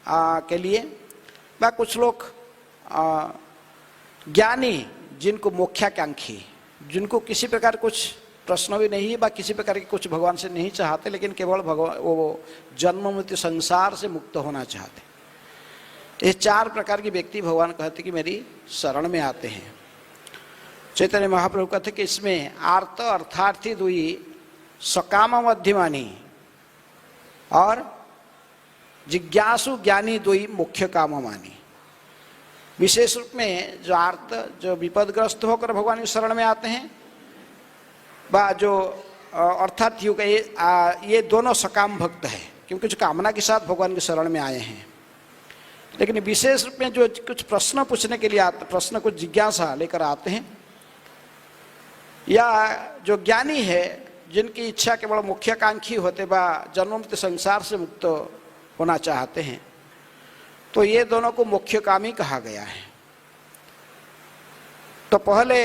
के लिए, व कुछ लोग ज्ञानी जिनको मोक्षाकांक्षी, जिनको किसी प्रकार कुछ प्रश्न भी नहीं है, व किसी प्रकार के कुछ भगवान से नहीं चाहते, लेकिन केवल भगवान वो जन्म मृत्यु संसार से मुक्त होना चाहते। ये चार प्रकार के व्यक्ति भगवान कहते कि मेरी शरण में आते हैं। चैतन्य महाप्रभु कहते कि इसमें आर्त अर्थार्थी दुई सकाम मध्यमानी और जिज्ञासु ज्ञानी दुई मुख्य काम मानी। विशेष रूप में जो आर्त, जो विपदग्रस्त होकर भगवान की शरण में आते हैं, व जो अर्थात युग ये दोनों सकाम भक्त हैं, क्योंकि जो कामना के साथ भगवान की शरण में आए हैं। लेकिन विशेष रूप में जो कुछ प्रश्न पूछने के लिए आते, प्रश्न कुछ जिज्ञासा लेकर आते हैं, या जो ज्ञानी है जिनकी इच्छा केवल मुख्याकांक्षी होते व जन्म मृत्यु संसार से मुक्त होना चाहते हैं, तो ये दोनों को मुख्यकामी कहा गया है। तो पहले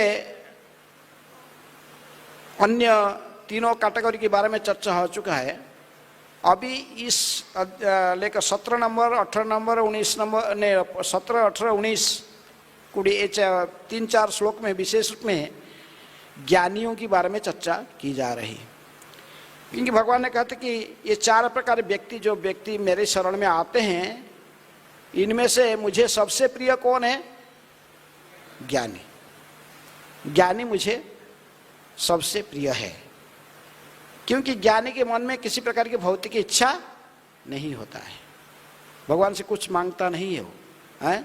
अन्य तीनों कैटेगरी के बारे में चर्चा हो चुका है। अभी इस लेकर 17 नंबर, 18 नंबर, 19 नंबर ने 17, 18, 19 कुड़ी 3-4 श्लोक में विशेष रूप में ज्ञानियों के बारे में चर्चा की जा रही। क्योंकि भगवान ने कहते कि ये चार प्रकार व्यक्ति, जो व्यक्ति मेरे शरण में आते हैं, इनमें से मुझे सबसे प्रिय कौन है? ज्ञानी। ज्ञानी मुझे सबसे प्रिय है, क्योंकि ज्ञानी के मन में किसी प्रकार की भौतिक इच्छा नहीं होता है, भगवान से कुछ मांगता नहीं है वो, है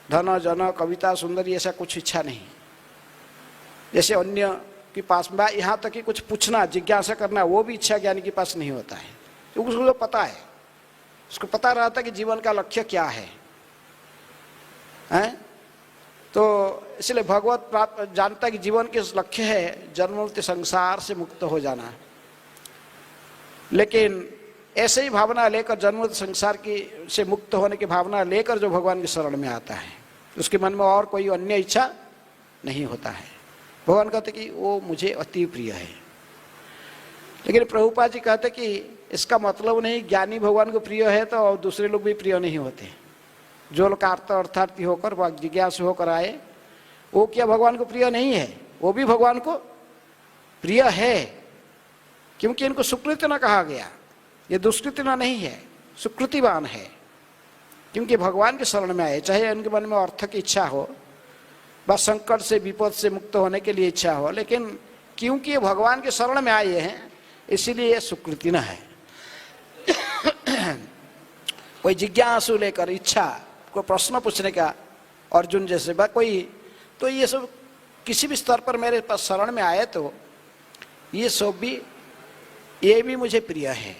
धन जन कविता सुंदरी ऐसा कुछ इच्छा नहीं। जैसे अन्य के पास में यहाँ तक कि कुछ पूछना, जिज्ञासा करना, वो भी इच्छा ज्ञानी के पास नहीं होता है, क्योंकि उसको तो पता है, उसको पता रहता है कि जीवन का लक्ष्य क्या है, हैं? तो इसलिए भगवत प्राप्त जानता है कि जीवन के लक्ष्य है जन्म मृत्यु संसार से मुक्त हो जाना। लेकिन ऐसे ही भावना लेकर, जन्म मृत्यु संसार की से मुक्त होने की भावना लेकर जो भगवान की शरण में आता है, उसके मन में और कोई अन्य इच्छा नहीं होता है। भगवान कहते कि वो मुझे अति प्रिय है। लेकिन प्रभुपाद जी कहते कि इसका मतलब नहीं ज्ञानी भगवान को प्रिय है तो दूसरे लोग भी प्रिय नहीं होते। जो लोग अर्थार्थी होकर व जिज्ञासु होकर आए, वो क्या भगवान को प्रिय नहीं है? वो भी भगवान को प्रिय है, क्योंकि इनको सुकृति न कहा गया, ये दुष्कृति न नहीं है, सुकृतिवान है। क्योंकि भगवान के शरण में आए, चाहे उनके मन में अर्थ की इच्छा हो, बस संकट से विपद से मुक्त होने के लिए इच्छा हो, लेकिन क्योंकि ये भगवान के शरण में आए हैं, इसीलिए ये सुकृति न है। कोई जिज्ञासु लेकर इच्छा, कोई प्रश्न पूछने का, अर्जुन जैसे बा कोई, तो ये सब किसी भी स्तर पर मेरे पास शरण में आए तो ये सब भी, ये भी मुझे प्रिय है।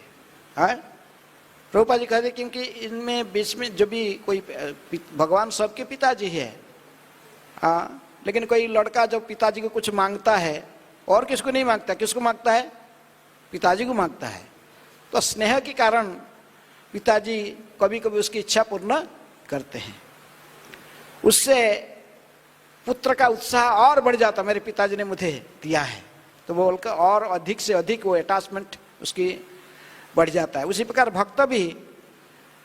प्रभुपाद जी कहते क्योंकि इनमें बीच में जो भी कोई, भगवान सबके पिताजी है, लेकिन कोई लड़का जब पिताजी को कुछ मांगता है, और किसको नहीं मांगता, किसको मांगता है? पिताजी को मांगता है। तो स्नेह के कारण पिताजी कभी कभी उसकी इच्छा पूर्ण करते हैं, उससे पुत्र का उत्साह और बढ़ जाता, मेरे पिताजी ने मुझे दिया है, तो वो बोलकर और अधिक से अधिक वो अटैचमेंट उसकी बढ़ जाता है। उसी प्रकार भक्त भी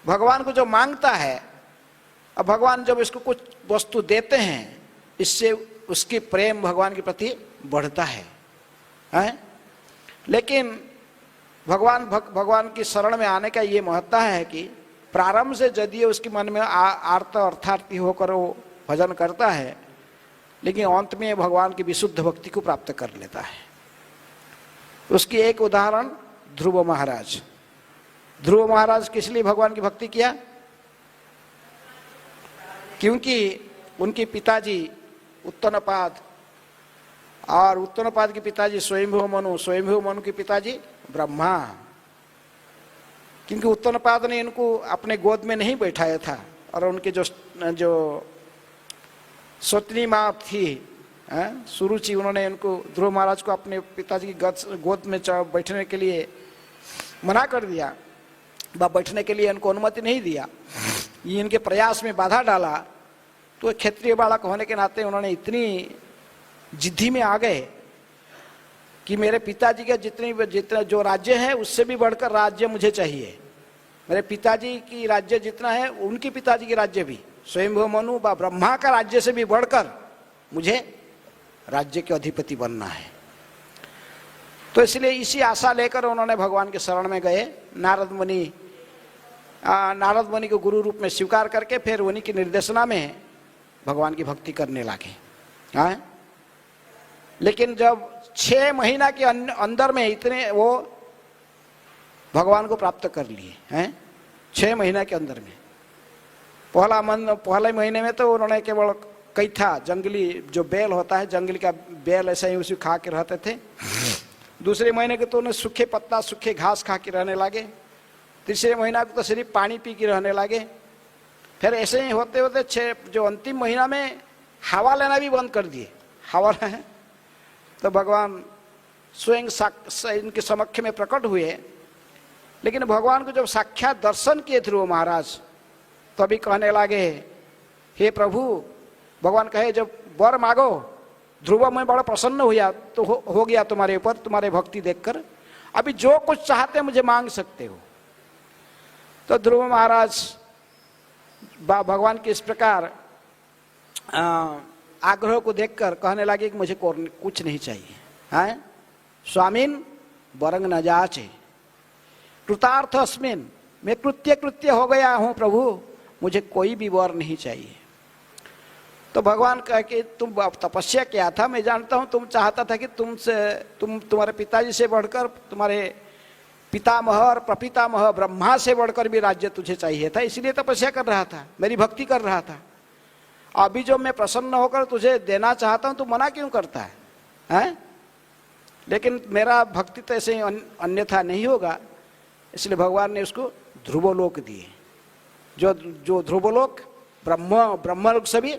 भगवान को जो मांगता है, अब भगवान जब इसको कुछ वस्तु देते हैं, इससे उसकी प्रेम भगवान के प्रति बढ़ता है? लेकिन भगवान की शरण में आने का ये महत्व है कि प्रारंभ से यदि उसके मन में आर्त अर्थार्थी होकर वो भजन करता है, लेकिन अंत में भगवान की विशुद्ध भक्ति को प्राप्त कर लेता है। उसकी एक उदाहरण ध्रुव महाराज। ध्रुव महाराज किस लिए भगवान की भक्ति किया? क्योंकि उनके पिताजी उत्तनपाद, और उत्तनपाद के पिताजी स्वयंभू मनु, स्वयंभू मनु के पिताजी ब्रह्मा। क्योंकि उत्तनपाद ने इनको अपने गोद में नहीं बैठाया था, और उनके जो सतनी माँ थी सुरुचि, उन्होंने इनको, ध्रुव महाराज को अपने पिताजी की गोद में बैठने के लिए मना कर दिया, बैठने के लिए इनको अनुमति नहीं दिया। ये इनके प्रयास में बाधा डाला। तो क्षत्रिय बालक होने के नाते उन्होंने इतनी जिद्दी में आ गए कि मेरे पिताजी का जितना जो राज्य है उससे भी बढ़कर राज्य मुझे चाहिए, मेरे पिताजी की राज्य जितना है उनके पिताजी की राज्य भी, स्वयंभू मनु व ब्रह्मा का राज्य से भी बढ़कर मुझे राज्य के अधिपति बनना है। तो इसलिए इसी आशा लेकर उन्होंने भगवान के शरण में गए। नारद मुनि को गुरु रूप में स्वीकार करके फिर उन्हीं की निर्देशना में भगवान की भक्ति करने लगे। हाँ, लेकिन जब 6 महीना के अंदर में इतने वो भगवान को प्राप्त कर लिए हैं, 6 महीना के अंदर में। पहले महीने में तो उन्होंने केवल कैथा, जंगली जो बेल होता है, जंगली का बेल ऐसा ही उसी खा के रहते थे। दूसरे महीने के तो उन्हें सूखे पत्ता, सूखे घास खा के रहने लगे। तीसरे महीना को तो सिर्फ पानी पी के रहने लगे। फिर ऐसे ही होते होते जो अंतिम महीना में हवा लेना भी बंद कर दिए। हवा लें तो भगवान स्वयं इनके समक्ष में प्रकट हुए। लेकिन भगवान को जब साक्षात दर्शन किए थे वो महाराज, तभी कहने लगे, हे प्रभु, भगवान कहे जब वर मांगो, ध्रुव में बड़ा प्रसन्न हुआ तो हो गया तुम्हारे ऊपर, तुम्हारे भक्ति देखकर। अभी जो कुछ चाहते मुझे मांग सकते हो। तो ध्रुव महाराज भगवान के इस प्रकार आग्रह को देखकर कहने लगे कि मुझे कुछ नहीं चाहिए। हैं स्वामीन वरंग न जाचे कृतार्थ अस्मिन, मैं कृत्य हो गया हूँ प्रभु, मुझे कोई भी वर नहीं चाहिए। तो भगवान कह कि तुम तपस्या किया था, मैं जानता हूँ तुम चाहता था कि तुम्हारे पिताजी से बढ़कर, तुम्हारे पितामह और प्रपितामह ब्रह्मा से बढ़कर भी राज्य तुझे चाहिए था, इसलिए तपस्या कर रहा था, मेरी भक्ति कर रहा था। अभी जो मैं प्रसन्न होकर तुझे देना चाहता हूँ तू मना क्यों करता है? हैं? लेकिन मेरा भक्ति तो ऐसे ही अन्यथा नहीं होगा, इसलिए भगवान ने उसको ध्रुवलोक दिए। जो ध्रुवलोक ब्रह्मलोक से भी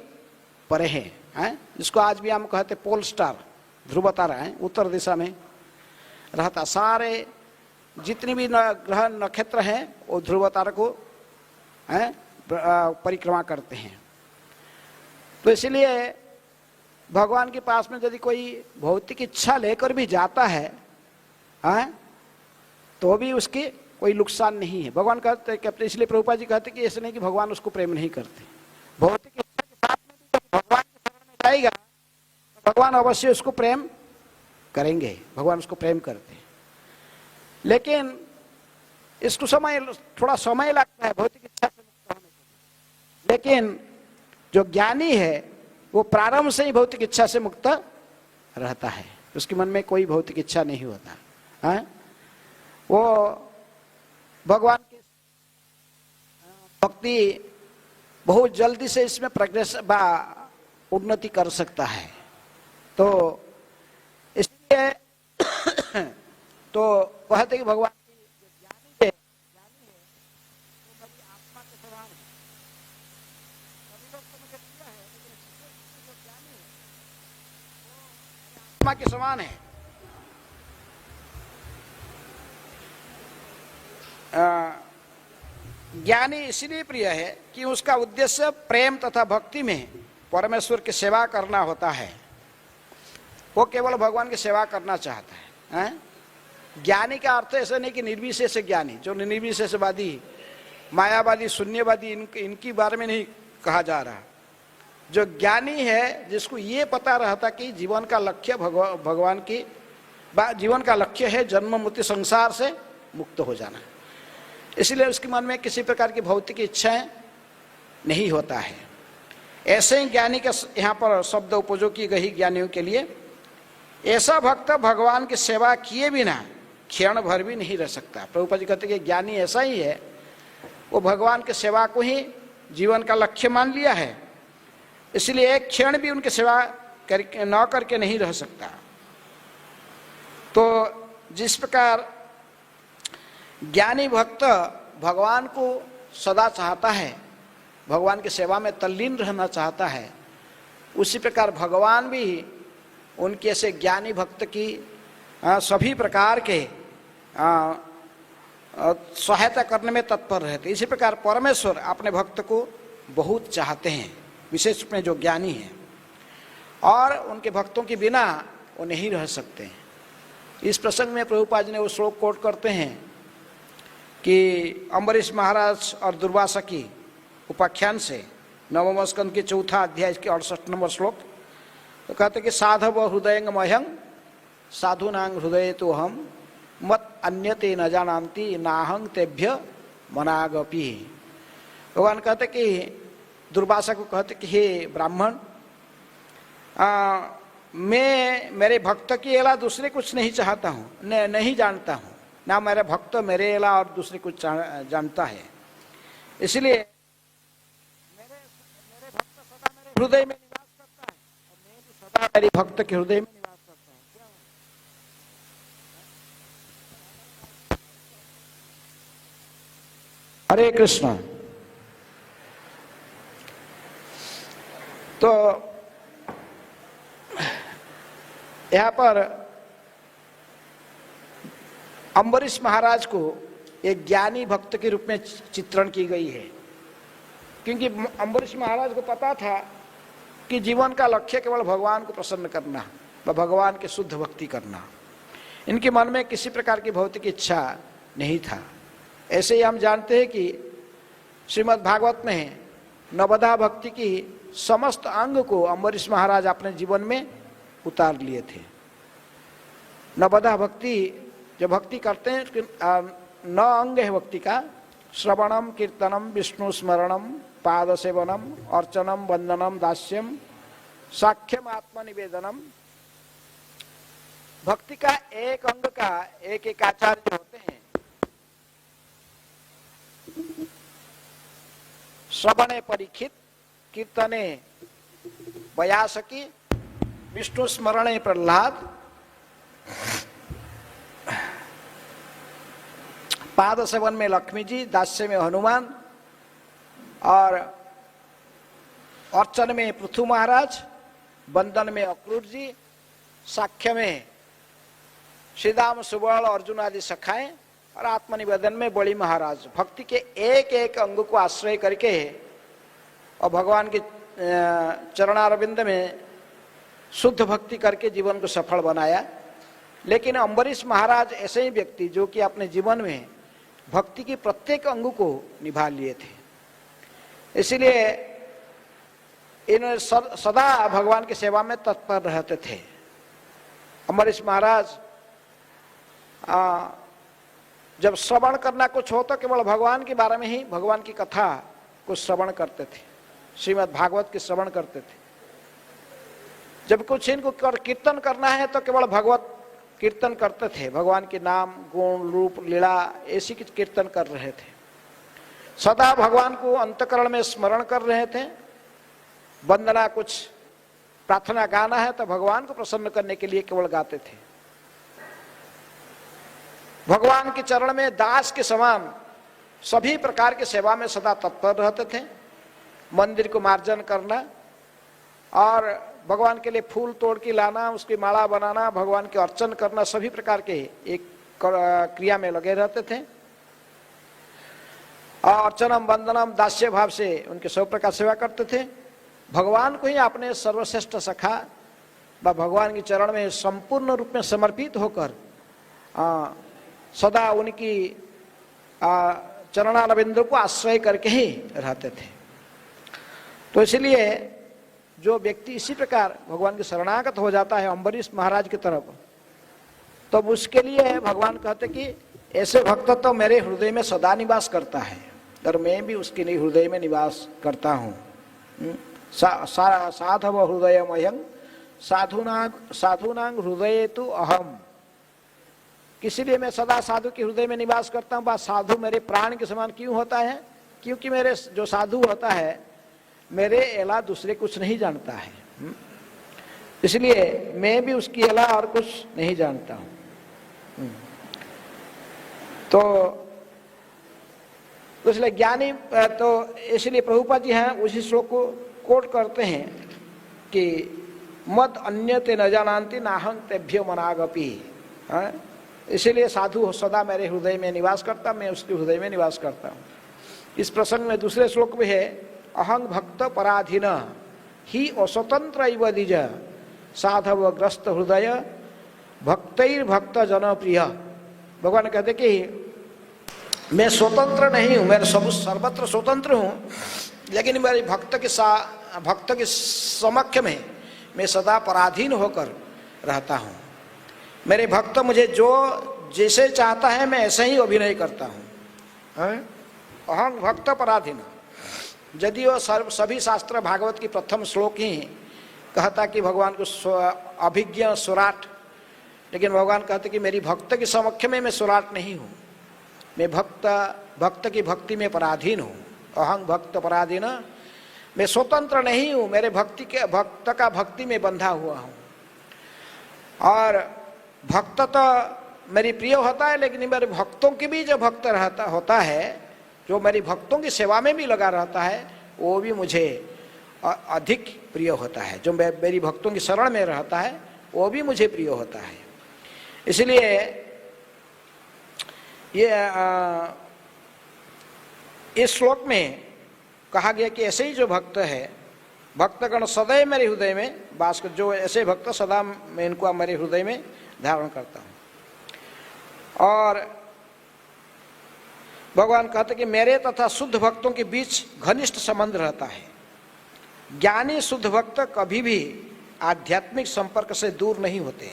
परे हैं, जिसको आज भी हम कहते पोल स्टार, ध्रुव तारा है, उत्तर दिशा में रहता। सारे जितनी भी ग्रह नक्षत्र हैं वो ध्रुव तारा को परिक्रमा करते हैं। तो इसलिए भगवान के पास में यदि कोई भौतिक इच्छा लेकर भी जाता है, तो भी उसकी कोई नुकसान नहीं है। भगवान कहते हैं, इसलिए प्रभुपाद जी कहते कि ऐसे नहीं कि भगवान उसको प्रेम नहीं करते। भौतिक इच्छा के साथ में भी भगवान के शरण में जाएगा तो भगवान अवश्य उसको प्रेम करेंगे, भगवान उसको प्रेम करते हैं। लेकिन इसको थोड़ा समय लगता है भौतिक इच्छा से मुक्त होने के लिए। लेकिन जो ज्ञानी है वो प्रारंभ से ही भौतिक इच्छा से मुक्त रहता है, उसके मन में कोई भौतिक इच्छा नहीं होता है। वो भगवान की भक्ति बहुत जल्दी से इसमें प्रोग्रेस उन्नति कर सकता है। तो इसलिए तो कहते कि भगवान की ज्ञानी है वो मेरी आत्मा के समान है। सभी लोग तो मुझे प्रिय है, लेकिन जो ज्ञानी है वो आत्मा के समान है। ज्ञानी इसलिए प्रिय है कि उसका उद्देश्य प्रेम तथा भक्ति में परमेश्वर की सेवा करना होता है। वो केवल भगवान की सेवा करना चाहता है। ज्ञानी का अर्थ ऐसा नहीं कि निर्विशेष ज्ञानी, जो निर्विशेषवादी, मायावादी, शून्यवादी, इनकी बारे में नहीं कहा जा रहा। जो ज्ञानी है, जिसको ये पता रहता कि जीवन का लक्ष्य भगवान की जीवन का लक्ष्य है जन्म मृत्यु संसार से मुक्त हो जाना, इसलिए उसके मन में किसी प्रकार की भौतिक इच्छाएं नहीं होता है। ऐसे ही ज्ञानी का यहाँ पर शब्द उपयोग की गई ज्ञानियों के लिए, ऐसा भक्त भगवान की सेवा किए बिना क्षण भर भी नहीं रह सकता। प्रभुपाद जी कहते हैं कि ज्ञानी ऐसा ही है, वो भगवान की सेवा को ही जीवन का लक्ष्य मान लिया है, इसलिए एक क्षण भी उनकी सेवा न करके नहीं रह सकता। तो जिस प्रकार ज्ञानी भक्त भगवान को सदा चाहता है, भगवान की सेवा में तल्लीन रहना चाहता है, उसी प्रकार भगवान भी उनके ऐसे ज्ञानी भक्त की सभी प्रकार के सहायता करने में तत्पर रहते। इसी प्रकार परमेश्वर अपने भक्त को बहुत चाहते हैं, विशेष रूप में जो ज्ञानी हैं, और उनके भक्तों के बिना वो नहीं रह सकते हैं। इस प्रसंग में प्रभुपाद जी ने वो श्लोक कोट करते हैं कि अम्बरीश महाराज और दुर्वासा की उपाख्यान से नवम स्कंद के 4 अध्याय के 68 नंबर श्लोक, तो कहते कि साधव हृदयंगमह्यं साधुनां हृदय तो हम मत अन्यते न जानन्ति नाहं तेभ्य मनागपि। भगवान कहते कि दुर्वासा को कहते कि हे ब्राह्मण, मैं मेरे भक्त की अलावा दूसरे कुछ नहीं चाहता हूँ, नहीं जानता हूँ, ना मेरा भक्त मेरे अलावा और दूसरे कुछ जानता है। इसलिए मेरे भक्त सदा मेरे हृदय में निवास करता है और मैं भी सदा मेरे भक्त के हृदय में निवास करता हूँ। हरे कृष्ण। तो यहाँ पर अम्बरीश महाराज को एक ज्ञानी भक्त के रूप में चित्रण की गई है, क्योंकि अम्बरीश महाराज को पता था कि जीवन का लक्ष्य केवल भगवान को प्रसन्न करना व भगवान के शुद्ध भक्ति करना। इनके मन में किसी प्रकार की भौतिक इच्छा नहीं था। ऐसे ही हम जानते हैं कि श्रीमद् भागवत में नवधा भक्ति की समस्त अंग को अम्बरीश महाराज अपने जीवन में उतार लिए थे। नवधा भक्ति जो भक्ति करते हैं, 9 अंग है भक्ति का: श्रवणम, कीर्तनम, विष्णु स्मरणम, पाद सेवनम, अर्चनम, वंदनम, दास्यम, साख्यम, आत्मनिवेदनम। भक्ति का एक अंग का एक आचार्य होते हैं। श्रवणे परीक्षित, कीर्तने व्यासकी, विष्णु स्मरणे प्रहलाद, पाद सेवन में लक्ष्मी जी, दास्य में हनुमान और अर्चन में पृथु महाराज, बंदन में अक्रूर जी, साख्य में श्रीदाम, सुबल, अर्जुन आदि सखाएं और आत्मनिवेदन में बड़ी महाराज। भक्ति के एक अंग को आश्रय करके और भगवान के चरणारविंद में शुद्ध भक्ति करके जीवन को सफल बनाया। लेकिन अम्बरीश महाराज ऐसे ही व्यक्ति जो कि अपने जीवन में भक्ति की प्रत्येक अंग को निभा लिए थे। इसलिए इन सदा भगवान की सेवा में तत्पर रहते थे। अम्बरीश महाराज जब श्रवण करना कुछ हो तो केवल भगवान के बारे में ही, भगवान की कथा को श्रवण करते थे, श्रीमद् भागवत की श्रवण करते थे। जब कुछ इनको कीर्तन करना है तो केवल भगवत कीर्तन करते थे, भगवान के नाम, गुण, रूप, लीला ऐसी की कीर्तन कर रहे थे। सदा भगवान को अंतकरण में स्मरण कर रहे थे। वंदना, कुछ प्रार्थना गाना है तो भगवान को प्रसन्न करने के लिए केवल गाते थे। भगवान के चरण में दास के समान सभी प्रकार की सेवा में सदा तत्पर रहते थे। मंदिर को मार्जन करना और भगवान के लिए फूल तोड़ के लाना, उसकी माला बनाना, भगवान के अर्चन करना, सभी प्रकार के एक क्रिया में लगे रहते थे। और अर्चनम, वंदनम, दास्य भाव से उनके सब प्रकार सेवा करते थे। भगवान को ही अपने सर्वश्रेष्ठ सखा व भगवान के चरण में संपूर्ण रूप में समर्पित होकर सदा उनकी चरणारविंद को आश्रय करके ही रहते थे। तो इसलिए जो व्यक्ति इसी प्रकार भगवान के शरणागत हो जाता है अम्बरीश महाराज की तरफ, तो उसके लिए भगवान कहते कि ऐसे भक्त तो मेरे हृदय में सदा निवास करता है और मैं भी उसके लिए हृदय में निवास करता हूँ। साधव हृदयमह्यं साधुनां हृदय तु अहम। किसी लिए मैं सदा साधु के हृदय में निवास करता हूँ। साधु मेरे प्राण के समान क्यों होता है? क्योंकि मेरे जो साधु होता है मेरे अलावा दूसरे कुछ नहीं जानता है, इसलिए मैं भी उसकी अलावा और कुछ नहीं जानता हूँ। तो इसलिए ज्ञानी, तो इसलिए प्रभुपाद जी हैं उसी श्लोक को कोट करते हैं कि मत अन्यते न जानन्ति नाहं तेभ्यो मनागपि। इसीलिए साधु सदा मेरे हृदय में निवास करता, मैं उसके हृदय में निवास करता हूँ। इस प्रसंग में दूसरे श्लोक में है अहं भक्त पराधीन ही अस्वतंत्र इव द्विज साधव ग्रस्त हृदय भक्तैर्भक्त जनप्रिय। भगवान कहते कि मैं स्वतंत्र नहीं हूँ, मैं सब सर्वत्र स्वतंत्र हूँ, लेकिन मेरे भक्त के समक्ष में मैं सदा पराधीन होकर रहता हूँ। मेरे भक्त मुझे जो जैसे चाहता है मैं ऐसे ही अभिनय करता हूँ। अहं भक्त पराधीन। यदि वो सभी शास्त्र भागवत की प्रथम श्लोक ही कहता कि भगवान को अभिज्ञ सुराट, लेकिन भगवान कहते कि मेरी भक्त के समक्ष में मैं सुराट नहीं हूँ, मैं भक्त की भक्ति में पराधीन हूँ। अहं भक्त पराधीन, मैं स्वतंत्र नहीं हूँ, मेरे भक्त का भक्ति में बंधा हुआ हूँ। और भक्त तो मेरी प्रिय होता है, लेकिन मेरे भक्तों की भी जो भक्त होता है, जो मेरी भक्तों की सेवा में भी लगा रहता है, वो भी मुझे अधिक प्रिय होता है। जो मेरी भक्तों की शरण में रहता है वो भी मुझे प्रिय होता है। इसलिए ये इस श्लोक में कहा गया कि ऐसे ही जो भक्त है, भक्तगण सदैव मेरे हृदय में वास कर, जो ऐसे भक्त सदा मैं इनको मेरे हृदय में धारण करता हूँ। और भगवान कहते कि मेरे तथा शुद्ध भक्तों के बीच घनिष्ठ संबंध रहता है। ज्ञानी शुद्ध भक्त कभी भी आध्यात्मिक संपर्क से दूर नहीं होते,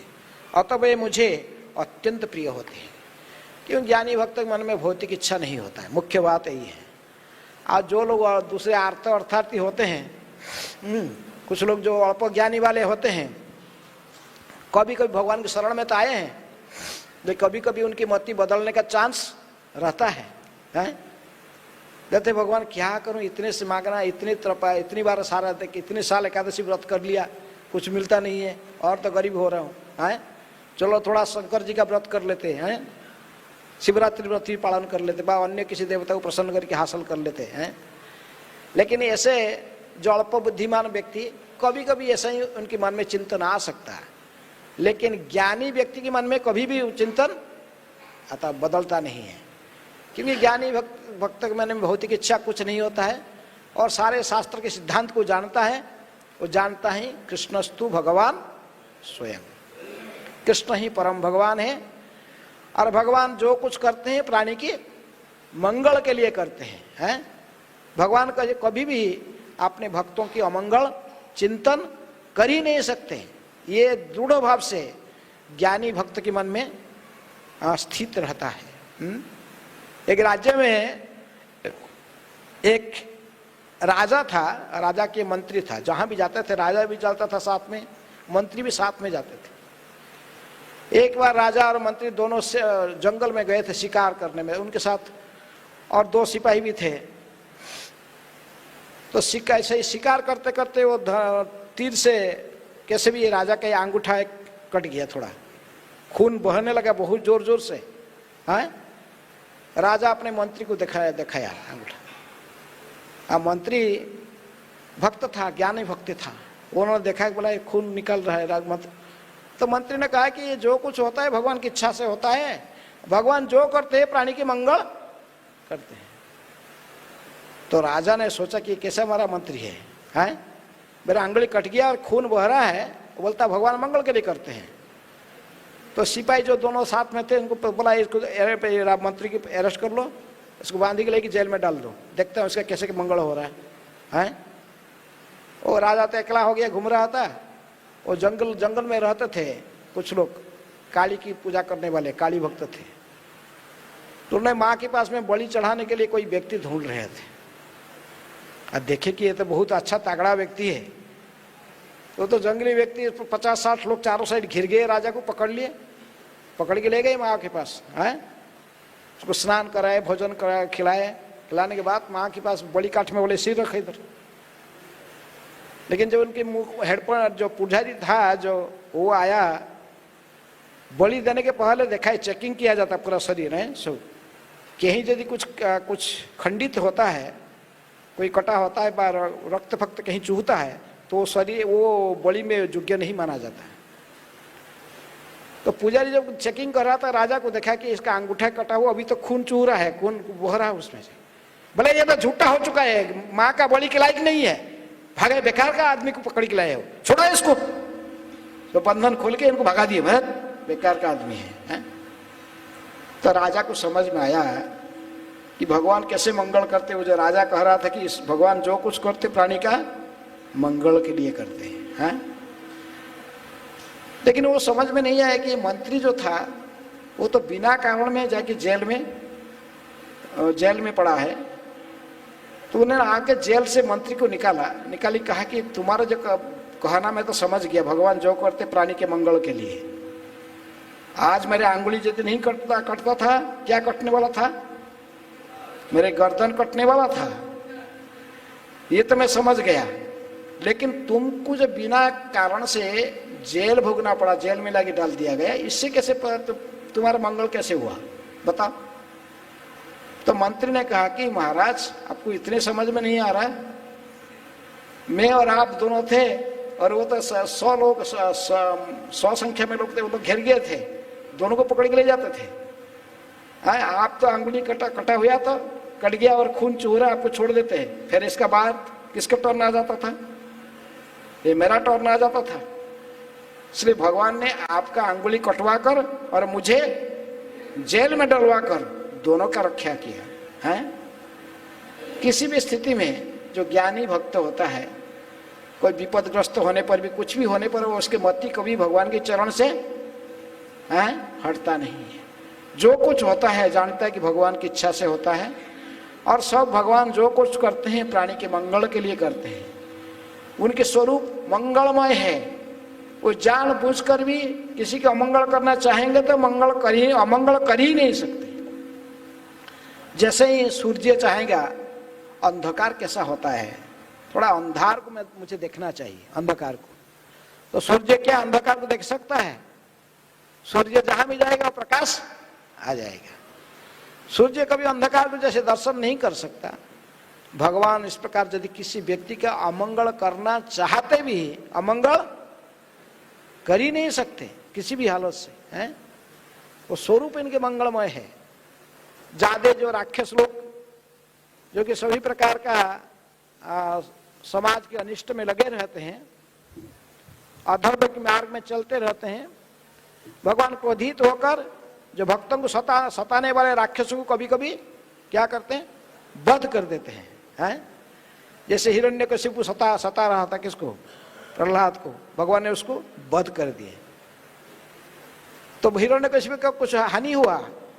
अतः वे मुझे अत्यंत प्रिय होते हैं। क्यों? ज्ञानी भक्त के मन में भौतिक इच्छा नहीं होता है, मुख्य बात यही है। आज जो लोग दूसरे अर्थार्थी होते हैं, कुछ लोग जो अल्प ज्ञानी वाले होते हैं, कभी कभी भगवान की शरण में तो आए हैं, लेकिन कभी कभी उनकी मति बदलने का चांस रहता है। कहते भगवान क्या करूं, इतने से मांगना, इतनी तरपा, इतनी बार सारा दे, इतने साल एकादशी व्रत कर लिया, कुछ मिलता नहीं है, और तो गरीब हो रहा हूँ। चलो थोड़ा शंकर जी का व्रत कर लेते हैं, शिवरात्रि व्रत भी पालन कर लेते, अन्य किसी देवता को प्रसन्न करके हासिल कर लेते हैं। लेकिन ऐसे जो अल्प बुद्धिमान व्यक्ति, कभी कभी ऐसा ही उनके मन में चिंतन आ सकता है, लेकिन ज्ञानी व्यक्ति के मन में कभी भी चिंतन अतः बदलता नहीं है। क्योंकि ज्ञानी भक्त के मन में भौतिक इच्छा कुछ नहीं होता है, और सारे शास्त्र के सिद्धांत को जानता है। वो जानता है कृष्णस्तु भगवान स्वयं, कृष्ण ही परम भगवान है, और भगवान जो कुछ करते हैं प्राणी के मंगल के लिए करते हैं। भगवान का कभी भी अपने भक्तों की अमंगल चिंतन कर ही नहीं सकते। ये दृढ़ भाव से ज्ञानी भक्त के मन में स्थित रहता है। एक राज्य में एक राजा था, राजा के मंत्री था, जहां भी जाते थे राजा भी चलता था साथ में, मंत्री भी साथ में जाते थे। एक बार राजा और मंत्री दोनों से जंगल में गए थे शिकार करने में, उनके साथ और 2 सिपाही भी थे। तो ऐसे ही शिकार करते करते वो तीर से कैसे भी राजा का अंगूठा कट गया, थोड़ा खून बहने लगा बहुत जोर जोर से। राजा अपने मंत्री को दिखाया अंगूठा। मंत्री भक्त था, ज्ञानी भक्त था, उन्होंने देखा कि बोला ये खून निकल रहा है। तो मंत्री ने कहा कि ये जो कुछ होता है भगवान की इच्छा से होता है, भगवान जो करते हैं प्राणी की मंगल करते हैं। तो राजा ने सोचा कि कैसे हमारा मंत्री है, मेरा अंगुली कट गया और खून बह रहा है, बोलता भगवान मंगल के लिए करते हैं। तो सिपाही जो दोनों साथ में थे उनको बोला इसको मंत्री की अरेस्ट कर लो, इसको बांधी के लेके जेल में डाल दो, देखते हैं उसका कैसे मंगल हो रहा है। वो राजा तो अकेला हो गया, घूम रहा था। वो जंगल में रहते थे कुछ लोग, काली की पूजा करने वाले काली भक्त थे। तो उन्हें माँ के पास में बलि चढ़ाने के लिए कोई व्यक्ति ढूंढ रहे थे। अब देखे कि ये तो बहुत अच्छा तगड़ा व्यक्ति है। तो जंगली व्यक्ति 50-60 लोग चारों साइड घिर गए, राजा को पकड़ लिए, पकड़ के ले गए माँ के पास। उसको स्नान कराए, भोजन कराए, खिलाने के बाद माँ के पास बलि काठ में बोले सिर रखे इधर। लेकिन जब उनके मुंह हेड पर जो पुजारी था जो वो आया, बलि देने के पहले देखा है चेकिंग किया जाता पूरा शरीर है सब, कहीं यदि कुछ खंडित होता है, कोई कटा होता है, रक्त फक्त कहीं चूहता है, तो शरीर वो बलि में योग्य नहीं माना जाता है। तो पुजारी जब चेकिंग कर रहा था, राजा को देखा कि इसका अंगूठा कटा हुआ, अभी तो खून चूह रहा है, खून बह रहा है उसमें से। बोले ये तो झूठा हो चुका है, माँ का बलि के लायक नहीं है, भागे बेकार का आदमी को पकड़ के लाए हो, छोड़ो इसको। तो बंधन खोल के इनको भगा दिए, भरत बेकार का आदमी है। तो राजा को समझ में आया कि भगवान कैसे मंगल करते। वो जो राजा कह रहा था कि इस भगवान जो कुछ करते प्राणी का मंगल के लिए करते हैं। लेकिन वो समझ में नहीं आया कि मंत्री जो था वो तो बिना कारण में जाके जेल में पड़ा है। तो उन्होंने आके जेल से मंत्री को निकाली, कहा कि तुम्हारा जो कहना मैं तो समझ गया, भगवान जो करते प्राणी के मंगल के लिए। आज मेरे अंगुली यदि नहीं कटता था, क्या कटने वाला था? मेरे गर्दन कटने वाला था, ये तो मैं समझ गया। लेकिन तुमको जो बिना कारण से जेल भोगना पड़ा, जेल में लाके डाल दिया गया, इससे कैसे तुम्हारा मंगल कैसे हुआ बताओ? तो मंत्री ने कहा कि महाराज आपको इतने समझ में नहीं आ रहा है, मैं और आप दोनों थे और वो तो 100 संख्या में लोग थे, वो तो घेर गए थे, दोनों को पकड़ के ले जाते थे। आप तो अंगुली कटा हुआ तो कट गया और खून चूह रहा, आपको छोड़ देते हैं। फिर इसका बाद किसका टर्न आ जाता था? ये मेरा टर्न आ जाता था। इसलिए भगवान ने आपका अंगुली कटवा कर और मुझे जेल में डलवा कर दोनों का रक्षा किया है। किसी भी स्थिति में जो ज्ञानी भक्त होता है, कोई विपदग्रस्त होने पर भी, कुछ भी होने पर, वो उसके मति कभी भगवान के चरण से हटता नहीं है। जो कुछ होता है जानता है कि भगवान की इच्छा से होता है, और सब भगवान जो कुछ करते हैं प्राणी के मंगल के लिए करते हैं। उनके स्वरूप मंगलमय है। वो जानबूझकर भी किसी का अमंगल करना चाहेंगे तो अमंगल कर ही नहीं सकते। जैसे ही सूर्य चाहेगा, अंधकार कैसा होता है, थोड़ा अंधार को मुझे देखना चाहिए, अंधकार को। तो सूर्य क्या अंधकार को देख सकता है? सूर्य जहां भी जाएगा प्रकाश आ जाएगा। सूर्य कभी अंधकार को जैसे दर्शन नहीं कर सकता, भगवान इस प्रकार यदि किसी व्यक्ति का अमंगल करना चाहते भी अमंगल कर ही नहीं सकते किसी भी हालत से, हैं? वो स्वरूप इनके मंगलमय है। ज्यादा जो राक्षस लोग जो कि सभी प्रकार का समाज के अनिष्ट में लगे रहते हैं, अधर्म के मार्ग में चलते रहते हैं, भगवान क्रोधित होकर जो भक्तों को सताने वाले राक्षसों को कभी कभी क्या करते हैं? वध कर देते हैं। जैसे हिरण्यकशिपु सता रहा था किसको? प्रहलाद को। भगवान ने उसको वध कर दिए। तो हिरण्यकशिपु का कुछ हानि हुआ?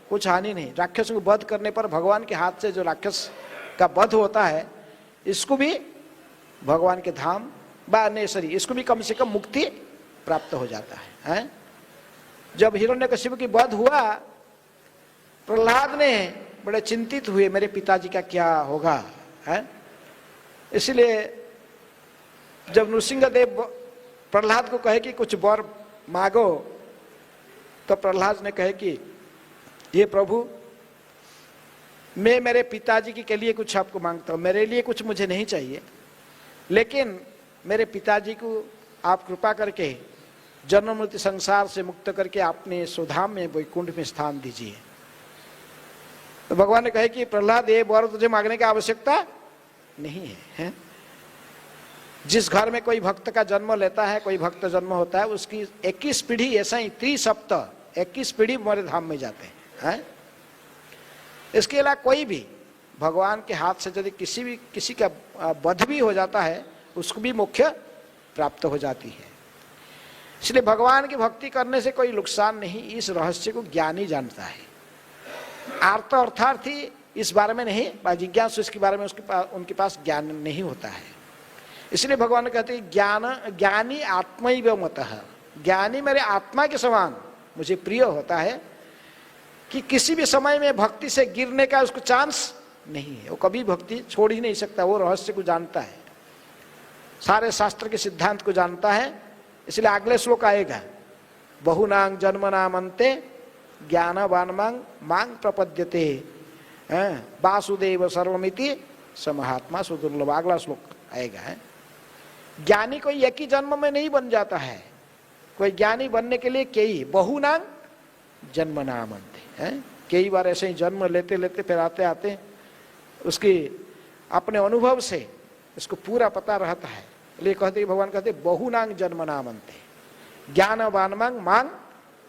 कुछ हानि नहीं। राक्षसों को वध करने पर भगवान के हाथ से जो राक्षस का वध होता है, इसको भी भगवान के धाम बानेश्वरी, इसको भी कम से कम मुक्ति प्राप्त हो जाता है। जब हिरण्यकशिपु की वध हुआ, प्रहलाद ने बड़े चिंतित हुए, मेरे पिताजी का क्या होगा, है? इसलिए जब नृसिंहदेव प्रहलाद को कहे कि कुछ वर मांगो, तो प्रहलाद ने कहे कि ये प्रभु, मैं मेरे पिताजी के लिए कुछ आपको मांगता हूँ, मेरे लिए कुछ मुझे नहीं चाहिए, लेकिन मेरे पिताजी को आप कृपा करके जन्म मृत्यु संसार से मुक्त करके अपने सुधाम में वैकुंठ में स्थान दीजिए। तो भगवान ने कहे कि प्रहलाद, ये वर तुझे मांगने की आवश्यकता नहीं है। जिस घर में कोई भक्त का जन्म लेता है, कोई भक्त जन्म होता है, उसकी 21 पीढ़ी ऐसा ही 30 21 पीढ़ी मेरे धाम में जाते हैं। इसके अलावा कोई भी भगवान के हाथ से यदि किसी का वध भी हो जाता है, उसको भी मोक्ष प्राप्त हो जाती है। इसलिए भगवान की भक्ति करने से कोई नुकसान नहीं, इस रहस्य को ज्ञानी जानता है। आर्त अर्थार्थी इस बारे में नहीं, जिज्ञासु इसके बारे में उनके पास ज्ञान नहीं होता है। इसलिए भगवान कहते हैं ज्ञानी आत्मैव मतः, ज्ञानी मेरे आत्मा के समान मुझे प्रिय होता है, कि किसी भी समय में भक्ति से गिरने का उसको चांस नहीं है। वो कभी भक्ति छोड़ ही नहीं सकता। वो रहस्य को जानता है, सारे शास्त्र के सिद्धांत को जानता है। इसलिए अगले श्लोक आएगा, बहुनांग जन्मनामन्ते ज्ञानवान मांग प्रपद्यते वासुदेव सर्वमिति स महात्मा सुदुर्लभ। अगला श्लोक आएगा। ज्ञानी कोई एक ही जन्म में नहीं बन जाता है। कोई ज्ञानी बनने के लिए कई बहुनांग जन्मनामन्ते, कई बार ऐसे ही जन्म लेते लेते फिर आते आते उसकी अपने अनुभव से इसको पूरा पता रहता है। इसलिए कहते भगवान कहते बहुनांग जन्मनामन्ते ज्ञानवान मांग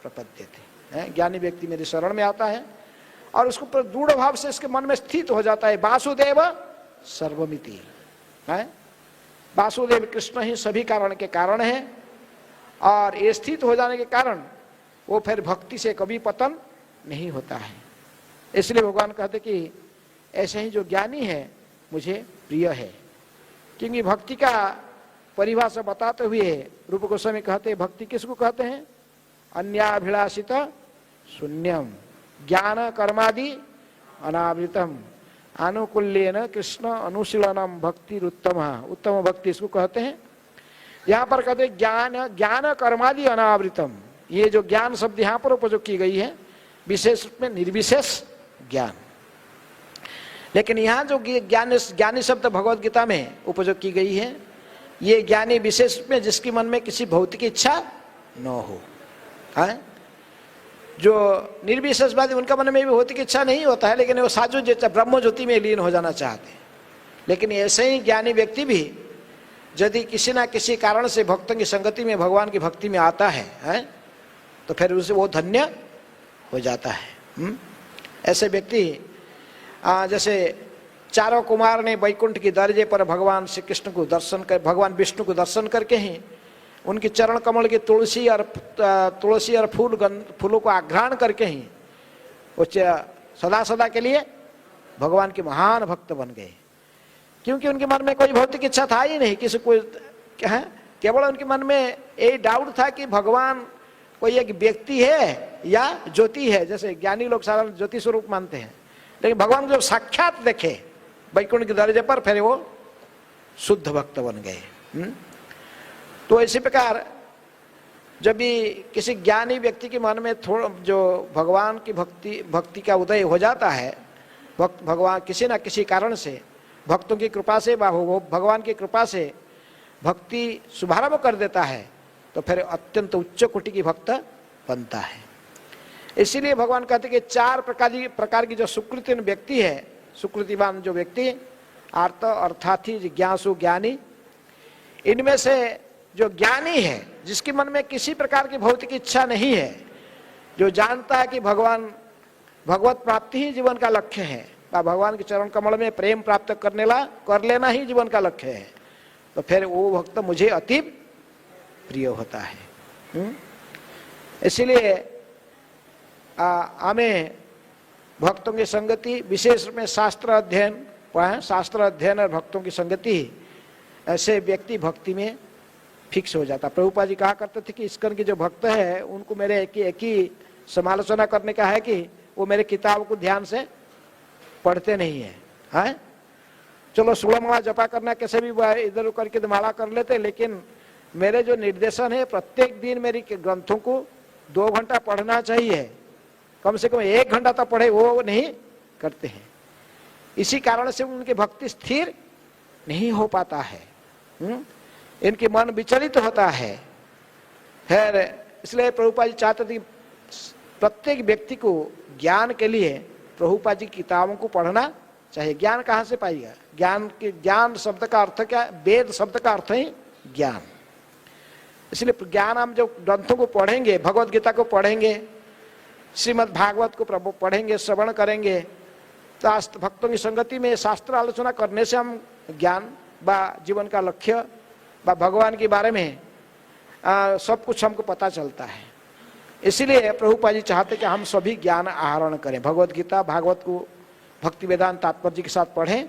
प्रपद्यते। ज्ञानी व्यक्ति मेरे शरण में आता है और उसको पर दृढ़ भाव से इसके मन में स्थित हो जाता है, वासुदेव सर्वमिति है, वासुदेव कृष्ण ही सभी कारण के कारण है। और ये स्थित हो जाने के कारण वो फिर भक्ति से कभी पतन नहीं होता है। इसलिए भगवान कहते कि ऐसे ही जो ज्ञानी है मुझे प्रिय है। क्योंकि भक्ति का परिभाषा बताते हुए रूप गोस्वामी कहते हैं, भक्ति किसको कहते हैं? अन्याभिलाषित शून्यम ज्ञान कर्मादि अनावृतम आनुकूल्येन कृष्ण अनुशीलनम भक्ति उत्तम। उत्तम भक्ति इसको कहते हैं। यहाँ पर कहते हैं ज्ञान कर्मादि अनावृतम। ये जो ज्ञान शब्द यहाँ पर उपयोग की गई है विशेष रूप में निर्विशेष ज्ञान। लेकिन यहाँ जो ज्ञानी शब्द भगवत गीता में उपयोग की गई है, ये ज्ञानी विशेष रूप में जिसके मन में किसी भौतिक इच्छा न हो है। जो निर्विशेषवादी उनका मन में भी भौतिक इच्छा नहीं होता है, लेकिन वो साजो ब्रह्म ज्योति में लीन हो जाना चाहते हैं। लेकिन ऐसे ही ज्ञानी व्यक्ति भी यदि किसी ना किसी कारण से भक्तों की संगति में भगवान की भक्ति में आता है तो फिर उसे वो धन्य हो जाता है। ऐसे व्यक्ति जैसे चारों कुमार ने वैकुंठ की दर्जे पर भगवान श्री कृष्ण को दर्शन कर, भगवान विष्णु को दर्शन करके ही उनकी चरण कमल की तुलसी और फूलों को आघ्राण करके ही वो सदा सदा के लिए भगवान के महान भक्त बन गए। क्योंकि उनके मन में कोई भौतिक इच्छा था ही नहीं, किसी को है, केवल उनके मन में यही डाउट था कि भगवान कोई एक व्यक्ति है या ज्योति है। जैसे ज्ञानी लोग सारा ज्योति स्वरूप मानते हैं, लेकिन भगवान को जब साक्षात देखे वैकुंठ के दर्जे पर फिर वो शुद्ध भक्त बन गए। तो इसी प्रकार जब भी किसी ज्ञानी व्यक्ति के मन में थोड़ा जो भगवान की भक्ति का उदय हो जाता है, भगवान किसी ना किसी कारण से भक्तों की कृपा से भगवान की कृपा से भक्ति शुभारंभ कर देता है, तो फिर अत्यंत उच्च कोटि की भक्त बनता है। इसीलिए भगवान कहते हैं कि चार प्रकार की जो सुकृतिन व्यक्ति है, सुकृतिवान जो व्यक्ति आर्त अर्थार्थी जिज्ञासु ज्ञानी, इनमें से जो ज्ञानी है जिसके मन में किसी प्रकार की भौतिक इच्छा नहीं है, जो जानता है कि भगवत प्राप्ति ही जीवन का लक्ष्य है, भगवान के चरण कमल में प्रेम प्राप्त कर लेना ही जीवन का लक्ष्य है, तो फिर वो भक्त मुझे अति प्रिय होता है। इसलिए हमें भक्तों की संगति विशेष रूप में शास्त्र अध्ययन और भक्तों की संगति, ऐसे व्यक्ति भक्ति में फिक्स हो जाता। प्रभुपाद जी कहा करते थे कि इस्कॉन के जो भक्त है उनको मेरे एक ही समालोचना करने का है कि वो मेरे किताब को ध्यान से पढ़ते नहीं है। चलो 16 माला जपा करना कैसे भी इधर उधर करके माला कर लेते, लेकिन मेरे जो निर्देशन है प्रत्येक दिन मेरी ग्रंथों को 2 घंटा पढ़ना चाहिए, कम से कम 1 घंटा तो पढ़े, वो नहीं करते हैं। इसी कारण से उनकी भक्ति स्थिर नहीं हो पाता है, इनकी मन विचलित होता है। फिर इसलिए प्रभुपाद जी चाहते थे प्रत्येक व्यक्ति को ज्ञान के लिए प्रभुपाद जी की किताबों को पढ़ना चाहिए। ज्ञान कहाँ से पाएगा? ज्ञान शब्द का अर्थ क्या? वेद शब्द का अर्थ ही ज्ञान। इसलिए ज्ञान हम जब ग्रंथों को पढ़ेंगे, भगवत गीता को पढ़ेंगे, श्रीमद् भागवत को पढ़ेंगे, श्रवण करेंगे, तो भक्तों की संगति में शास्त्र आलोचना करने से हम ज्ञान व जीवन का लक्ष्य व भगवान के बारे में सब कुछ हमको पता चलता है। इसीलिए प्रभुपाद जी चाहते कि हम सभी ज्ञान आहरण करें, भगवत गीता भागवत को भक्ति वेदांत तात्पर्य जी के साथ पढ़ें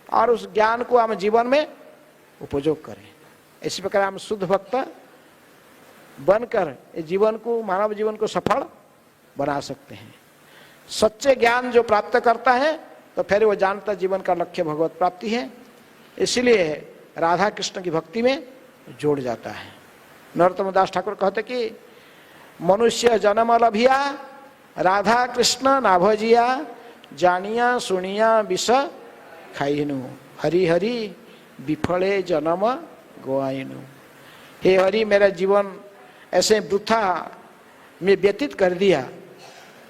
और उस ज्ञान को हम जीवन में उपयोग करें। इसी प्रकार हम शुद्ध भक्त बनकर जीवन को, मानव जीवन को सफल बना सकते हैं। सच्चे ज्ञान जो प्राप्त करता है तो फिर वो जानता जीवन का लक्ष्य भगवत प्राप्ति है, इसलिए राधा कृष्ण की भक्ति में जोड़ जाता है। नरोत्तम दास ठाकुर कहते कि मनुष्य जन्म लभिया राधा कृष्ण ना भजिया, जानिया सुनिया विष खाइनु, हरि हरि विफले जन्म गवाइनु। हे हरि, मेरा जीवन ऐसे वृथा में व्यतीत कर दिया,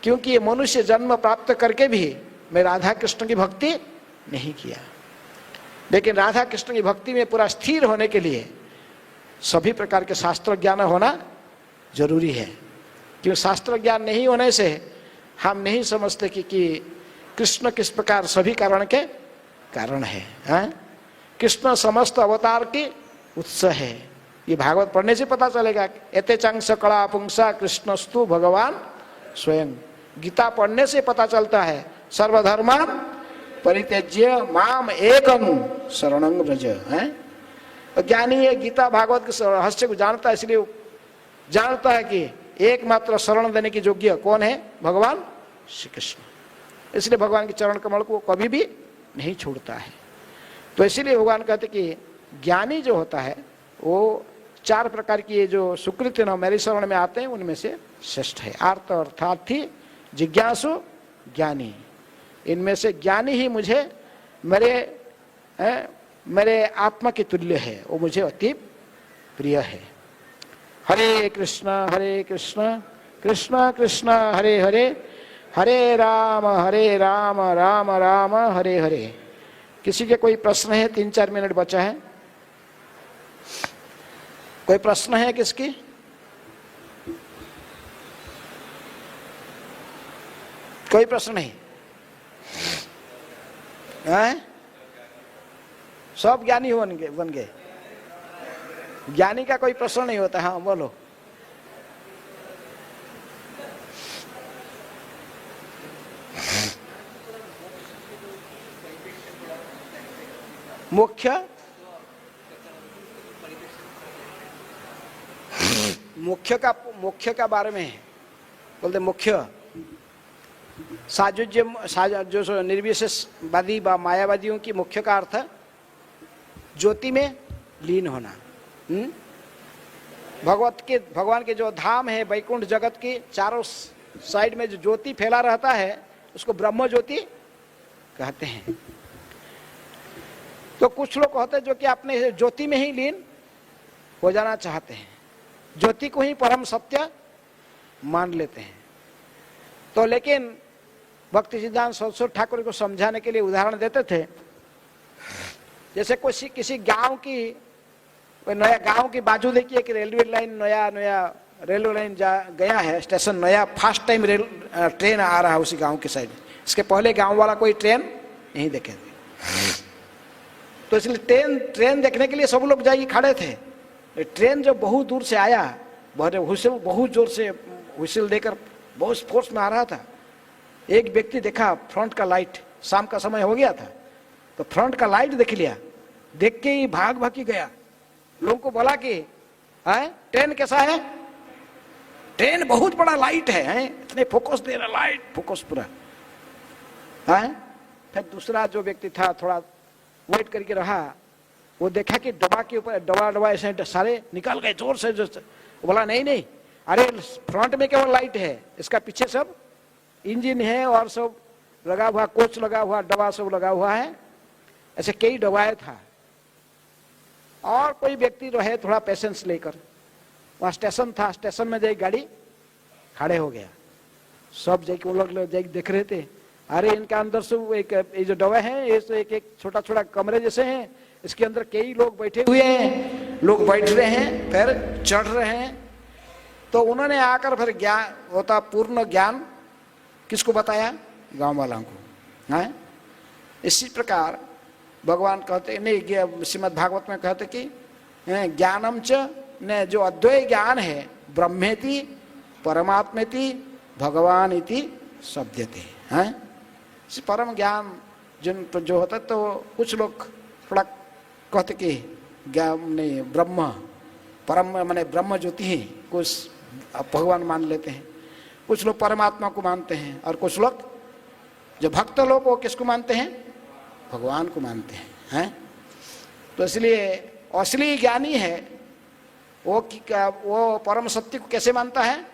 क्योंकि ये मनुष्य जन्म प्राप्त करके भी मैं राधा कृष्ण की भक्ति नहीं किया। लेकिन राधा कृष्ण की भक्ति में पूरा स्थिर होने के लिए सभी प्रकार के शास्त्र ज्ञान होना जरूरी है, क्योंकि शास्त्र ज्ञान नहीं होने से हम नहीं समझते कि कृष्ण किस प्रकार सभी कारण के कारण है, हैं? कृष्ण समस्त अवतार की उत्स है। ये भागवत पढ़ने से पता चलेगा। एते चंग सकला पुंसा कृष्णस्तु भगवान स्वयं। गीता पढ़ने से पता चलता है सर्वधर्मान परित्यज्य माम एकम शरणं व्रज। हैं? ज्ञानी ये गीता भागवत के रहस्य को जानता है, इसलिए जानता है कि एकमात्र शरण देने की योग्य कौन है? भगवान श्री कृष्ण। इसलिए भगवान के चरण कमल को कभी भी नहीं छोड़ता है। तो इसीलिए भगवान कहते कि ज्ञानी जो होता है वो 4 प्रकार की ये जो सुकृत न मेरे शरण में आते हैं उनमें से श्रेष्ठ है। आर्त अर्थार्थी जिज्ञासु ज्ञानी, इनमें से ज्ञानी ही मुझे मेरे आत्मा के तुल्य है, वो मुझे अति प्रिय है। हरे कृष्ण कृष्ण कृष्ण हरे हरे, हरे राम राम राम हरे हरे। किसी के कोई प्रश्न है? 3-4 मिनट बचा है। कोई प्रश्न है किसकी? कोई प्रश्न नहीं है? सब ज्ञानी बन गए। ज्ञानी का कोई प्रश्न नहीं होता। हाँ बोलो। मुख्य का बारे में बोलते। मुख्य जो निर्विशेषवादी व मायावादियों की मुख्य का अर्थ ज्योति में लीन होना। भगवान के जो धाम है वैकुंठ जगत की चारों साइड में जो ज्योति फैला रहता है उसको ब्रह्म ज्योति कहते हैं। तो कुछ लोग कहते हैं जो कि अपने ज्योति में ही लीन हो जाना चाहते हैं, ज्योति को ही परम सत्य मान लेते हैं। तो लेकिन भक्ति सिद्धांत सरस्वती ठाकुर को समझाने के लिए उदाहरण देते थे। जैसे किसी गांव की नया गांव की बाजू देखिए कि रेलवे लाइन नया रेलवे लाइन गया है, स्टेशन नया, फर्स्ट टाइम ट्रेन आ रहा है उसी गांव के साइड। इसके पहले गांव वाला कोई ट्रेन नहीं देखे थे। तो इसलिए ट्रेन देखने के लिए सब लोग जाके खड़े थे। ट्रेन जब बहुत दूर से आया, बहुत जोर से व्हिसल देकर बहुत फोर्स में आ रहा था। एक व्यक्ति देखा फ्रंट का लाइट, शाम का समय हो गया था, तो फ्रंट का लाइट देख लिया। देख के ही भाग के गया। लोगों को बोला कि ट्रेन कैसा है? ट्रेन बहुत बड़ा लाइट है, इतने फोकस दे रहा, लाइट फोकस पूरा है। फिर दूसरा जो व्यक्ति था थोड़ा वेट करके रहा, वो देखा कि डब्बा के ऊपर डब्बा ऐसे सारे निकल गए जोर से। बोला नहीं, अरे फ्रंट में केवल लाइट है, इसका पीछे सब इंजन है और सब लगा हुआ, कोच लगा हुआ, डब्बा सब लगा हुआ है। ऐसे कई डब्बाएं था। और कोई व्यक्ति रहे थोड़ा पेशेंस लेकर, वहां स्टेशन था, स्टेशन में जाके गाड़ी खड़े हो गया। सब जाके वो लोग देख रहे थे, अरे इनका अंदर से एक ये जो डब्बे हैं ये तो एक छोटा कमरे जैसे हैं, इसके अंदर कई लोग बैठे हुए हैं, लोग बैठ रहे हैं फिर चढ़ रहे हैं। तो उन्होंने आकर फिर ज्ञान होता, पूर्ण ज्ञान किसको बताया? गांव वालों को। है इसी प्रकार भगवान कहते नहीं, श्रीमद् भागवत में कहते कि ज्ञानम च ने जो अद्वैत ज्ञान है ब्रह्मेति परमात्मेति भगवान इति शब्दते हैं। परम ज्ञान जो होता है, तो कुछ लोग थोड़ा कहते कि ज्ञान नहीं, ब्रह्म परम माने ब्रह्म ज्योति ही कुछ भगवान मान लेते हैं। कुछ लोग परमात्मा को मानते हैं, और कुछ लोग जो भक्त लोग वो किसको मानते हैं? भगवान को मानते हैं। तो इसलिए असली ज्ञानी है वो परम सत्य को कैसे मानता है?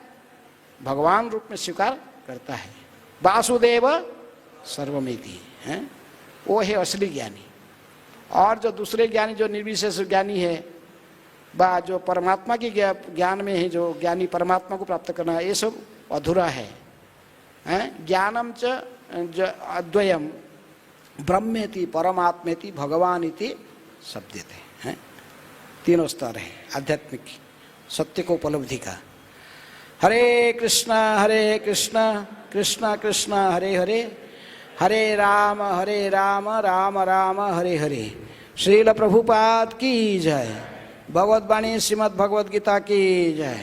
भगवान रूप में स्वीकार करता है। वासुदेव सर्वमिति है, वो है असली ज्ञानी। और जो दूसरे ज्ञानी जो निर्विशेष ज्ञानी है, बा जो परमात्मा की ज्ञान में है, जो ज्ञानी परमात्मा को प्राप्त करना है, ये सब अधूरा है। ज्ञानम च अद्वयम ब्रह्मेति परमात्मेति भगवान इति शब्दते हैं। तीनों स्तर है आध्यात्मिक सत्य को उपलब्धि का। हरे कृष्ण कृष्ण कृष्ण हरे हरे, हरे राम राम राम हरे हरे। श्रील प्रभुपाद की जय। भगवत वाणी श्रीमद् भगवद गीता की जय।